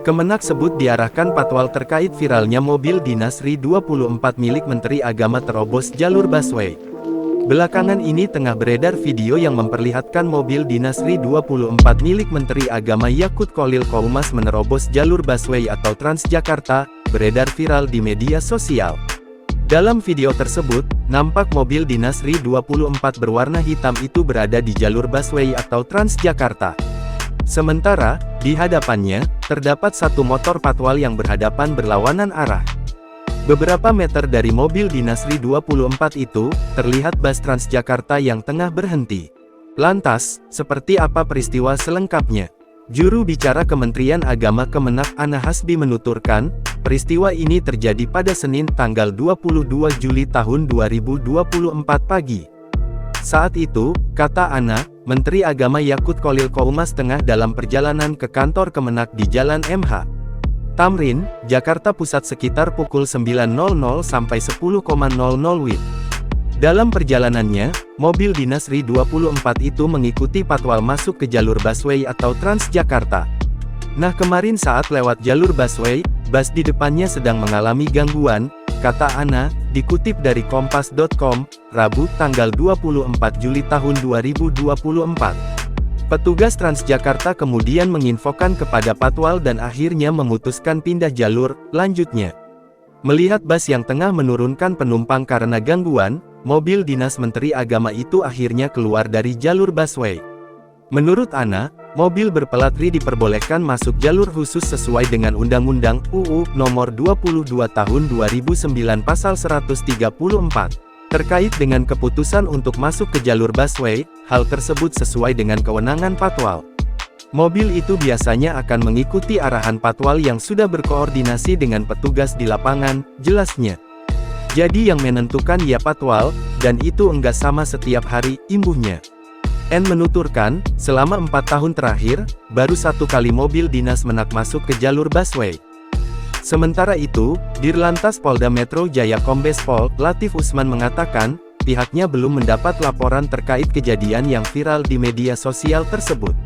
Kemenak sebut diarahkan patwal terkait viralnya mobil dinas RI-24 milik Menteri Agama terobos jalur busway. Belakangan ini tengah beredar video yang memperlihatkan mobil dinas RI-24 milik Menteri Agama Yakut Kholil Qoumas menerobos jalur busway atau Transjakarta, beredar viral di media sosial. Dalam video tersebut, nampak mobil dinas RI-24 berwarna hitam itu berada di jalur busway atau Transjakarta. Sementara, di hadapannya, terdapat satu motor patwal yang berhadapan berlawanan arah. Beberapa meter dari mobil dinas RI-24 itu, terlihat bus Transjakarta yang tengah berhenti. Lantas, seperti apa peristiwa selengkapnya? Juru bicara Kementerian Agama Kemenak Ana Hasbi menuturkan, peristiwa ini terjadi pada Senin tanggal 22 Juli tahun 2024 pagi. Saat itu, kata Ana, Menteri Agama Yakut Kholil Qoumas tengah dalam perjalanan ke kantor Kemenak di Jalan MH Tamrin, Jakarta Pusat sekitar pukul 9.00 sampai 10.00 WIB. Dalam perjalanannya, mobil dinas RI-24 itu mengikuti patwal masuk ke jalur busway atau Transjakarta. Nah, kemarin saat lewat jalur busway, bus di depannya sedang mengalami gangguan, kata Ana, dikutip dari kompas.com, Rabu, tanggal 24 Juli tahun 2024. Petugas Transjakarta kemudian menginfokan kepada patwal dan akhirnya memutuskan pindah jalur. Lanjutnya, melihat bus yang tengah menurunkan penumpang karena gangguan, mobil dinas Menteri Agama itu akhirnya keluar dari jalur busway. Menurut Ana, mobil berplat RI diperbolehkan masuk jalur khusus sesuai dengan Undang-Undang UU Nomor 22 Tahun 2009 Pasal 134. Terkait dengan keputusan untuk masuk ke jalur busway, hal tersebut sesuai dengan kewenangan patwal. Mobil itu biasanya akan mengikuti arahan patwal yang sudah berkoordinasi dengan petugas di lapangan, jelasnya. Jadi yang menentukan ya patwal, dan itu enggak sama setiap hari, imbuhnya. N menuturkan, selama 4 tahun terakhir, baru 1 kali mobil dinas Menak masuk ke jalur busway. Sementara itu, Dirlantas Polda Metro Jaya Kombes Pol Latif Usman mengatakan, pihaknya belum mendapat laporan terkait kejadian yang viral di media sosial tersebut.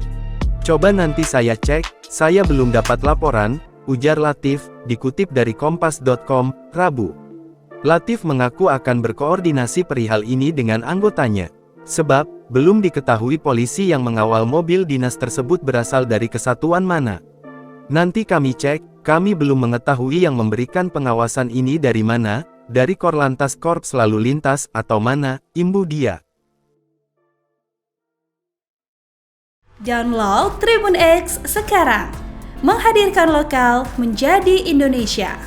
Coba nanti saya cek, saya belum dapat laporan, ujar Latif, dikutip dari kompas.com, Rabu. Latif mengaku akan berkoordinasi perihal ini dengan anggotanya. Sebab, belum diketahui polisi yang mengawal mobil dinas tersebut berasal dari kesatuan mana. Nanti kami cek, kami belum mengetahui yang memberikan pengawasan ini dari mana, dari Korlantas Korps Lalu Lintas, atau mana, imbuh dia. Download Tribun X sekarang, menghadirkan lokal menjadi Indonesia.